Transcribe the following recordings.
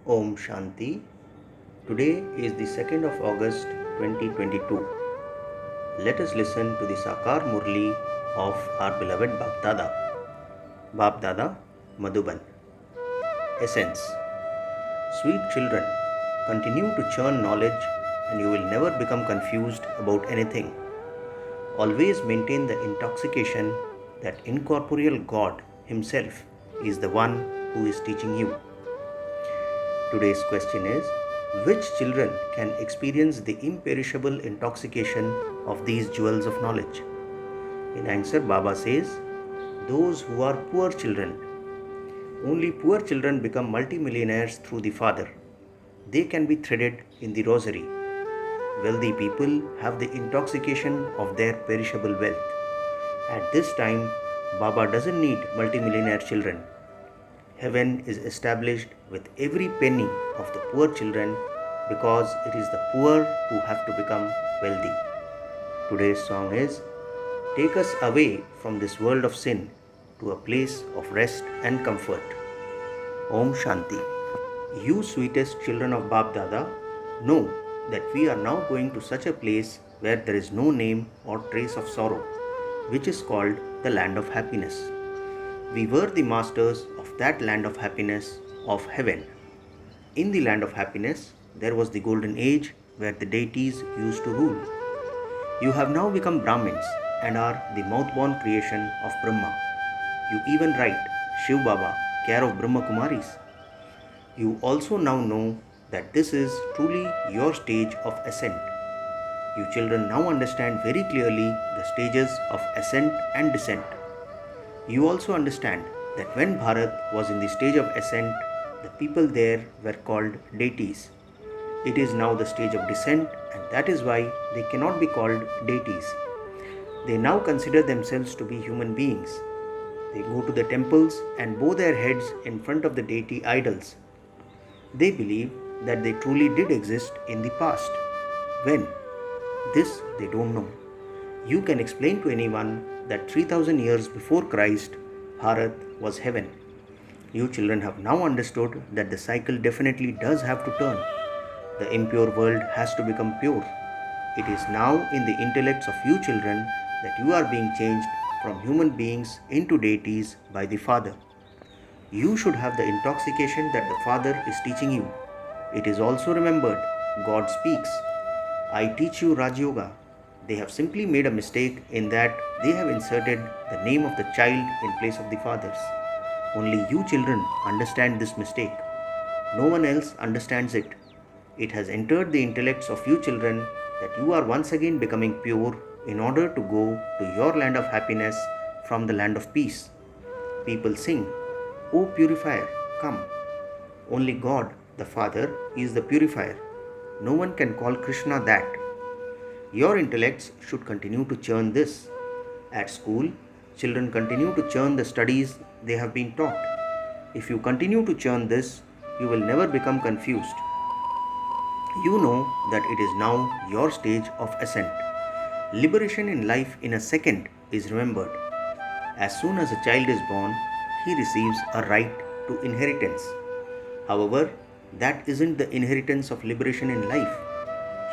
Om Shanti. Today is the 2nd of August 2022. Let us listen to the Sakar Murli of our beloved Bap Dada. Bap Dada, Madhuban. Essence. Sweet children, continue to churn knowledge and you will never become confused about anything. Always maintain the intoxication that incorporeal God Himself is the one who is teaching you. Today's question is, which children can experience the imperishable intoxication of these jewels of knowledge? In answer, Baba says, those who are poor children. Only poor children become multimillionaires through the Father. They can be threaded in the rosary. Wealthy people have the intoxication of their perishable wealth. At this time, Baba doesn't need multimillionaire children. Heaven is established with every penny of the poor children because it is the poor who have to become wealthy. Today's song is, take us away from this world of sin to a place of rest and comfort. Om Shanti. You sweetest children of Bap Dada, know that we are now going to such a place where there is no name or trace of sorrow, which is called the land of happiness. We were the masters of that land of happiness, of heaven. In the land of happiness, there was the golden age where the deities used to rule. You have now become Brahmins and are the mouth-born creation of Brahma. You even write Shiv Baba, care of Brahma Kumaris. You also now know that this is truly your stage of ascent. You children now understand very clearly the stages of ascent and descent. You also understand that when Bharat was in the stage of ascent, the people there were called deities. It is now the stage of descent, and that is why they cannot be called deities. They now consider themselves to be human beings. They go to the temples and bow their heads in front of the deity idols. They believe that they truly did exist in the past. When? This they don't know. You can explain to anyone that 3000 years before Christ, Bharat was heaven. You children have now understood that the cycle definitely does have to turn. The impure world has to become pure. It is now in the intellects of you children that you are being changed from human beings into deities by the Father. You should have the intoxication that the Father is teaching you. It is also remembered, God speaks. I teach you Raj Yoga. They have simply made a mistake in that they have inserted the name of the child in place of the father's. Only you children understand this mistake. No one else understands it. It has entered the intellects of you children that you are once again becoming pure in order to go to your land of happiness from the land of peace. People sing, O purifier, come. Only God, the Father, is the purifier. No one can call Krishna that. Your intellects should continue to churn this. At school, children continue to churn the studies they have been taught. If you continue to churn this, you will never become confused. You know that it is now your stage of ascent. Liberation in life in a second is remembered. As soon as a child is born, he receives a right to inheritance. However, that isn't the inheritance of liberation in life.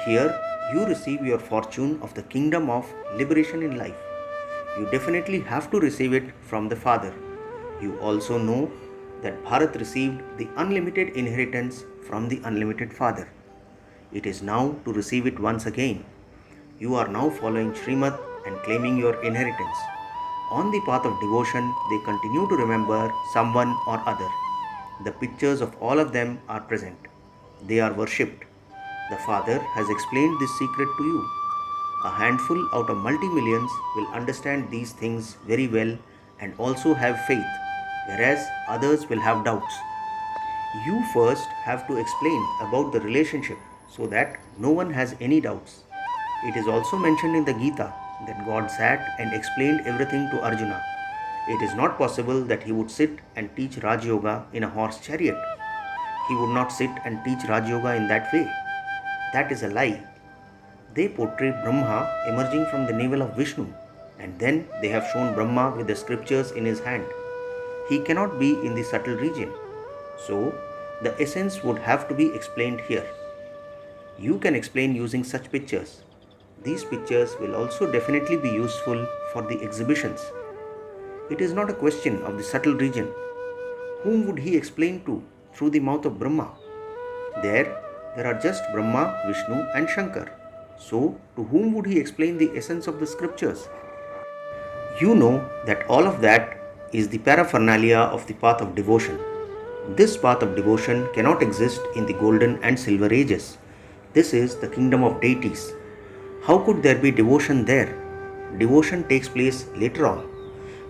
Here, you receive your fortune of the kingdom of liberation in life. You definitely have to receive it from the Father. You also know that Bharat received the unlimited inheritance from the unlimited Father. It is now to receive it once again. You are now following Srimad and claiming your inheritance. On the path of devotion, they continue to remember someone or other. The pictures of all of them are present. They are worshipped. The Father has explained this secret to you. A handful out of multi-millions will understand these things very well and also have faith, whereas others will have doubts. You first have to explain about the relationship so that no one has any doubts. It is also mentioned in the Gita that God sat and explained everything to Arjuna. It is not possible that he would sit and teach Raj Yoga in a horse chariot. He would not sit and teach Raj Yoga in that way. That is a lie. They portray Brahma emerging from the navel of Vishnu, and then they have shown Brahma with the scriptures in his hand. He cannot be in the subtle region. So, the essence would have to be explained here. You can explain using such pictures. These pictures will also definitely be useful for the exhibitions. It is not a question of the subtle region. Whom would he explain to through the mouth of Brahma? There are just Brahma, Vishnu and Shankar. So, to whom would he explain the essence of the scriptures? You know that all of that is the paraphernalia of the path of devotion. This path of devotion cannot exist in the golden and silver ages. This is the kingdom of deities. How could there be devotion there? Devotion takes place later on.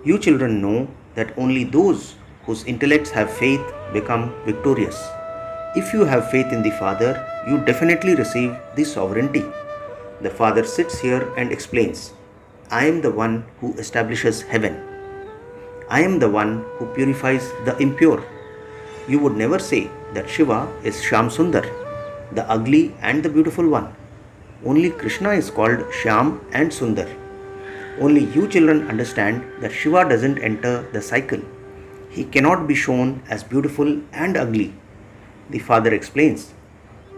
You children know that only those whose intellects have faith become victorious. If you have faith in the Father, you definitely receive the sovereignty. The Father sits here and explains, I am the one who establishes heaven. I am the one who purifies the impure. You would never say that Shiva is Shyam Sundar, the ugly and the beautiful one. Only Krishna is called Shyam and Sundar. Only you children understand that Shiva doesn't enter the cycle. He cannot be shown as beautiful and ugly. The Father explains,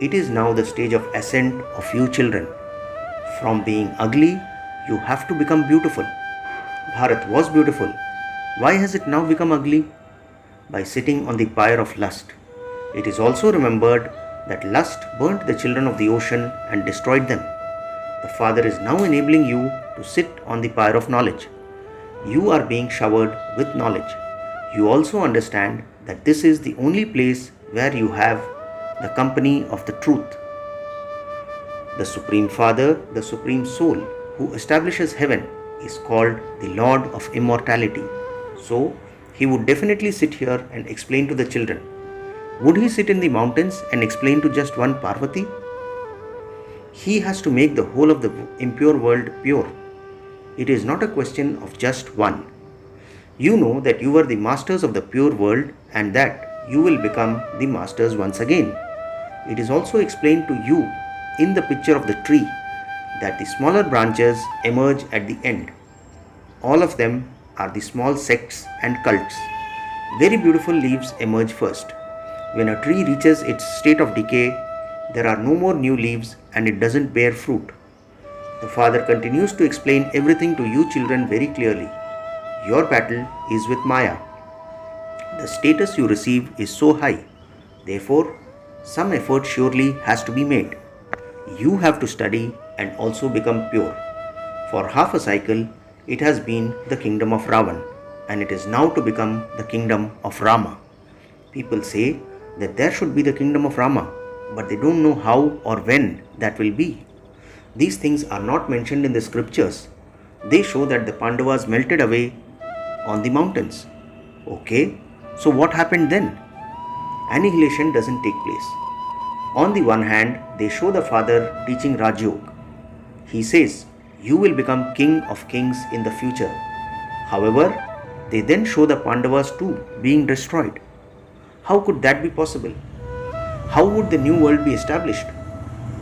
it is now the stage of ascent of you children. From being ugly, you have to become beautiful. Bharat was beautiful. Why has it now become ugly? By sitting on the pyre of lust. It is also remembered that lust burnt the children of the ocean and destroyed them. The Father is now enabling you to sit on the pyre of knowledge. You are being showered with knowledge. You also understand that this is the only place where you have the company of the truth. The Supreme Father, the Supreme Soul, who establishes heaven, is called the Lord of Immortality. So, he would definitely sit here and explain to the children. Would he sit in the mountains and explain to just one Parvati? He has to make the whole of the impure world pure. It is not a question of just one. You know that you are the masters of the pure world and that you will become the masters once again. It is also explained to you in the picture of the tree that the smaller branches emerge at the end. All of them are the small sects and cults. Very beautiful leaves emerge first. When a tree reaches its state of decay, there are no more new leaves and it doesn't bear fruit. The Father continues to explain everything to you children very clearly. Your battle is with Maya. The status you receive is so high. Therefore, some effort surely has to be made. You have to study and also become pure. For half a cycle, it has been the kingdom of Ravan, and it is now to become the kingdom of Rama. People say that there should be the kingdom of Rama, but they don't know how or when that will be. These things are not mentioned in the scriptures. They show that the Pandavas melted away on the mountains. Okay, so what happened then? Annihilation doesn't take place. On the one hand, they show the Father teaching Raj Yoga. He says, you will become king of kings in the future. However, they then show the Pandavas too being destroyed. How could that be possible? How would the new world be established?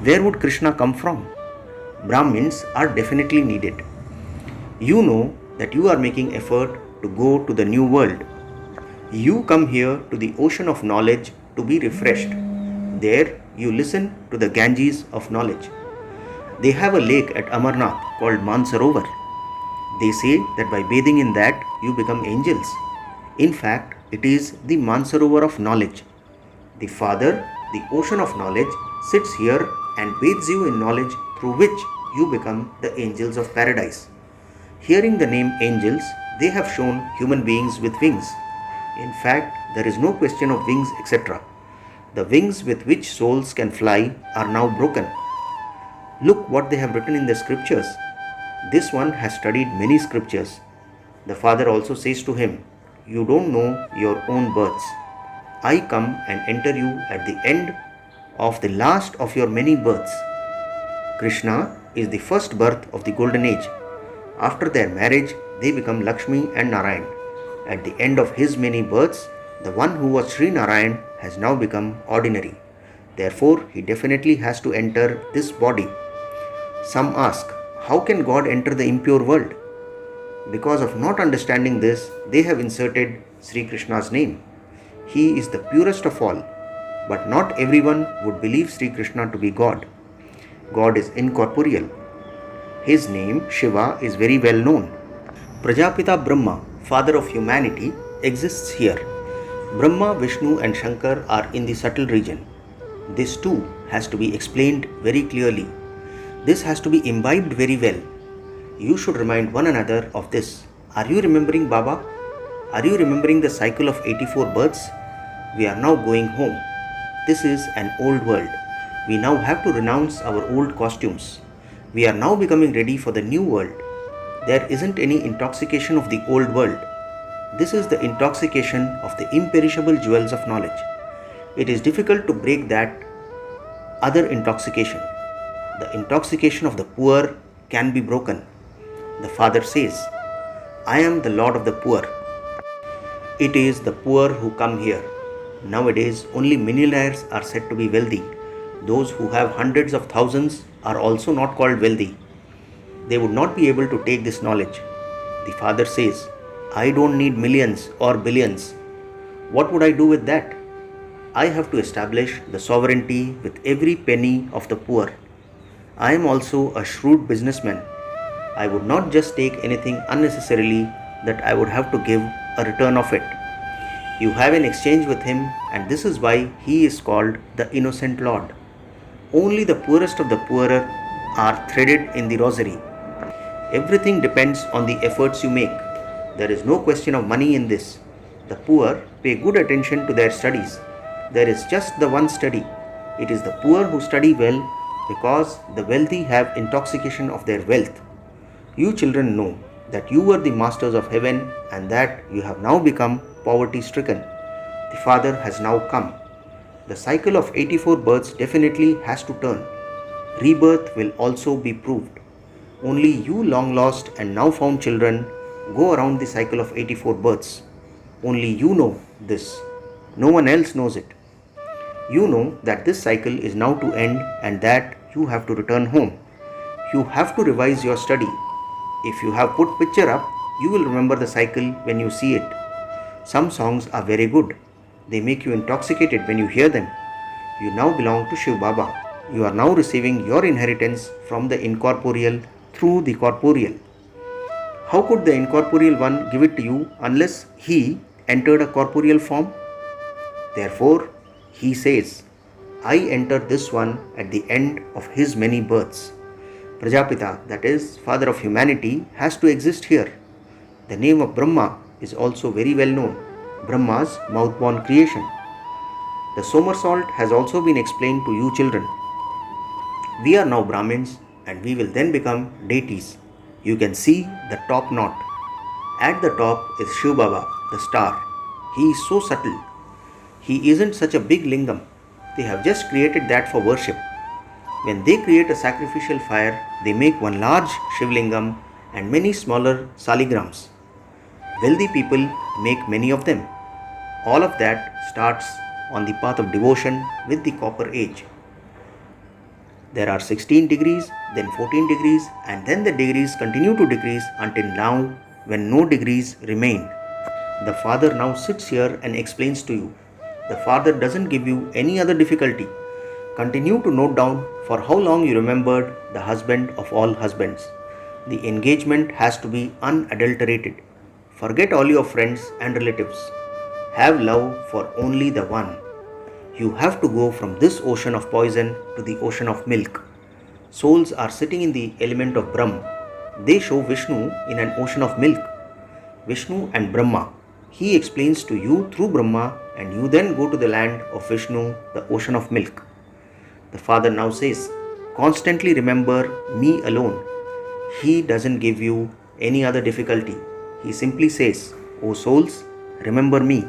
Where would Krishna come from? Brahmins are definitely needed. You know that you are making effort to go to the new world. You come here to the ocean of knowledge to be refreshed. There you listen to the Ganges of knowledge. They have a lake at Amarnath called Mansarovar. They say that by bathing in that you become angels. In fact, it is the Mansarovar of knowledge. The Father, the ocean of knowledge, sits here and bathes you in knowledge through which you become the angels of paradise. Hearing the name angels, they have shown human beings with wings. In fact, there is no question of wings, etc. The wings with which souls can fly are now broken. Look what they have written in the scriptures. This one has studied many scriptures. The Father also says to him, you don't know your own births. I come and enter you at the end of the last of your many births. Krishna is the first birth of the golden age. After their marriage, they become Lakshmi and Narayan. At the end of his many births, the one who was Sri Narayan has now become ordinary. Therefore, he definitely has to enter this body. Some ask, how can God enter the impure world? Because of not understanding this, they have inserted Sri Krishna's name. He is the purest of all. But not everyone would believe Sri Krishna to be God. God is incorporeal. His name, Shiva, is very well known. Prajapita Brahma, father of humanity, exists here. Brahma, Vishnu, and Shankar are in the subtle region. This too has to be explained very clearly. This has to be imbibed very well. You should remind one another of this. Are you remembering Baba? Are you remembering the cycle of 84 births? We are now going home. This is an old world. We now have to renounce our old costumes. We are now becoming ready for the new world. There isn't any intoxication of the old world. This is the intoxication of the imperishable jewels of knowledge. It is difficult to break that other intoxication. The intoxication of the poor can be broken. The Father says, I am the Lord of the poor. It is the poor who come here. Nowadays, only millionaires are said to be wealthy. Those who have hundreds of thousands are also not called wealthy. They would not be able to take this knowledge. The Father says, I don't need millions or billions. What would I do with that? I have to establish the sovereignty with every penny of the poor. I am also a shrewd businessman. I would not just take anything unnecessarily that I would have to give a return of it. You have an exchange with him, and this is why he is called the innocent Lord. Only the poorest of the poorer are threaded in the rosary. Everything depends on the efforts you make. There is no question of money in this. The poor pay good attention to their studies. There is just the one study. It is the poor who study well because the wealthy have intoxication of their wealth. You children know that you were the masters of heaven and that you have now become poverty-stricken. The Father has now come. The cycle of 84 births definitely has to turn. Rebirth will also be proved. Only you long lost and now found children go around the cycle of 84 births. Only you know this. No one else knows it. You know that this cycle is now to end and that you have to return home. You have to revise your study. If you have put picture up, you will remember the cycle when you see it. Some songs are very good. They make you intoxicated when you hear them. You now belong to Shiv Baba. You are now receiving your inheritance from the incorporeal through the corporeal. How could the incorporeal one give it to you unless he entered a corporeal form? Therefore, he says, I enter this one at the end of his many births. Prajapita, that is, father of humanity, has to exist here. The name of Brahma is also very well known. Brahma's mouth-born creation. The somersault has also been explained to you children. We are now Brahmins and we will then become deities. You can see the top knot. At the top is Shiv Baba, the star. He is so subtle. He isn't such a big lingam. They have just created that for worship. When they create a sacrificial fire, they make one large Shivlingam and many smaller saligrams. Wealthy people make many of them. All of that starts on the path of devotion with the copper age. There are 16 degrees, then 14 degrees, and then the degrees continue to decrease until now when no degrees remain. The Father now sits here and explains to you. The Father doesn't give you any other difficulty. Continue to note down for how long you remembered the husband of all husbands. The engagement has to be unadulterated. Forget all your friends and relatives. Have love for only the one. You have to go from this ocean of poison to the ocean of milk. Souls are sitting in the element of Brahm. They show Vishnu in an ocean of milk. Vishnu and Brahma. He explains to you through Brahma and you then go to the land of Vishnu, the ocean of milk. The Father now says, constantly remember me alone. He doesn't give you any other difficulty. He simply says, O souls, remember me.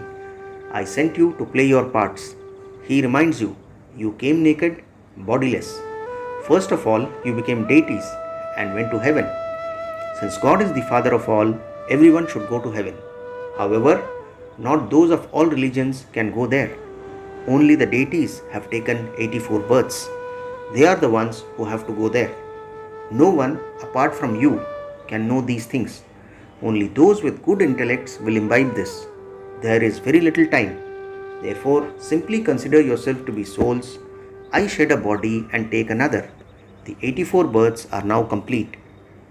I sent you to play your parts. He reminds you, you came naked, bodiless. First of all, you became deities and went to heaven. Since God is the Father of all, everyone should go to heaven. However, not those of all religions can go there. Only the deities have taken 84 births. They are the ones who have to go there. No one apart from you can know these things. Only those with good intellects will imbibe this. There is very little time. Therefore, simply consider yourself to be souls. I shed a body and take another. The 84 births are now complete.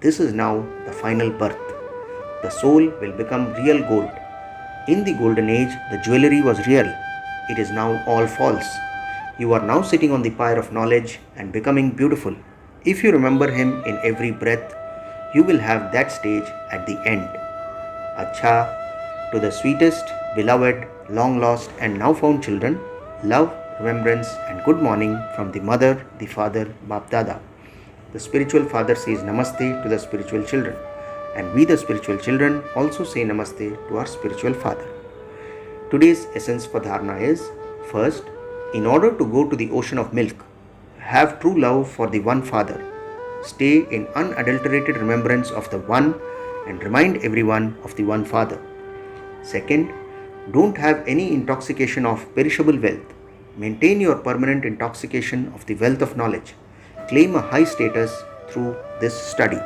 This is now the final birth. The soul will become real gold. In the golden age, the jewelry was real. It is now all false. You are now sitting on the pyre of knowledge and becoming beautiful. If you remember Him in every breath, you will have that stage at the end. Acha, to the sweetest, beloved, long lost, and now found children, love, remembrance, and good morning from the mother, the father, Bap Dada. The spiritual father says Namaste to the spiritual children, and we, the spiritual children, also say Namaste to our spiritual father. Today's essence for dharana is: first, in order to go to the ocean of milk, have true love for the one father. Stay in unadulterated remembrance of the one and remind everyone of the one father. Second, don't have any intoxication of perishable wealth. Maintain your permanent intoxication of the wealth of knowledge. Claim a high status through this study.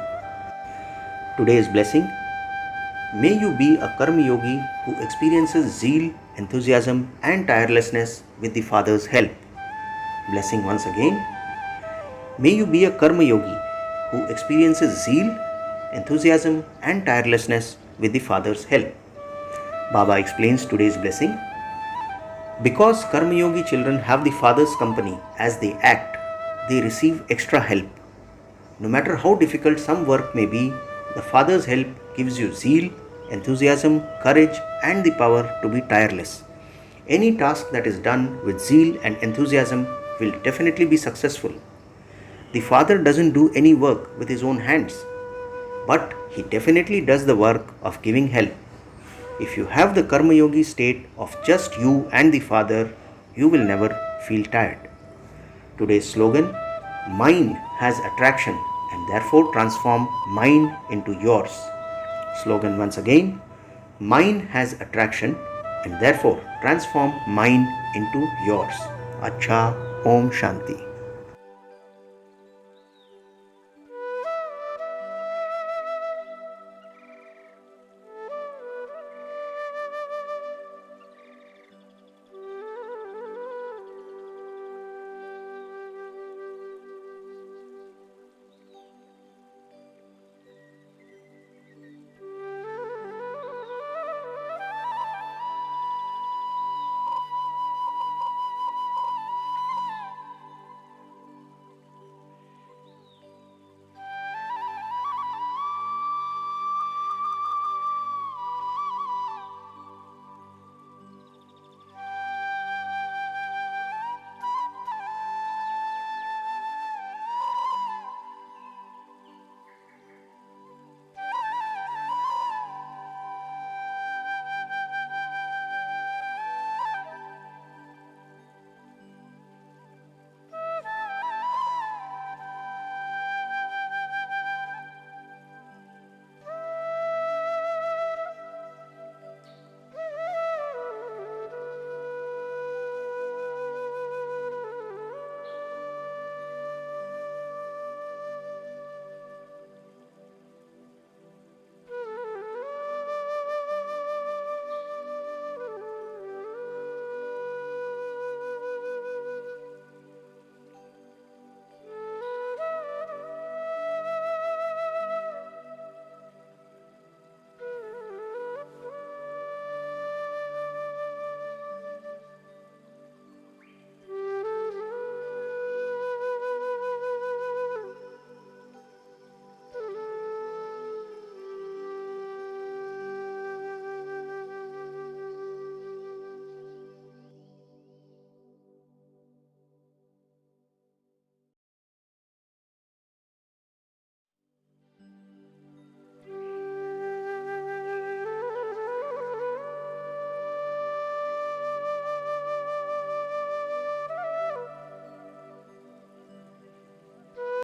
Today's blessing: may you be a karma yogi who experiences zeal, enthusiasm, and tirelessness with the Father's help. Blessing once again: may you be a karma yogi who experiences zeal, enthusiasm, and tirelessness with the Father's help. Baba explains today's blessing. Because karma yogi children have the Father's company as they act, they receive extra help. No matter how difficult some work may be, the Father's help gives you zeal, enthusiasm, courage, and the power to be tireless. Any task that is done with zeal and enthusiasm will definitely be successful. The Father doesn't do any work with his own hands, but he definitely does the work of giving help. If you have the Karma Yogi state of just you and the Father, you will never feel tired. Today's slogan: mine has attraction and therefore transform mine into yours. Slogan once again: mine has attraction and therefore transform mine into yours. Acha, Om Shanti.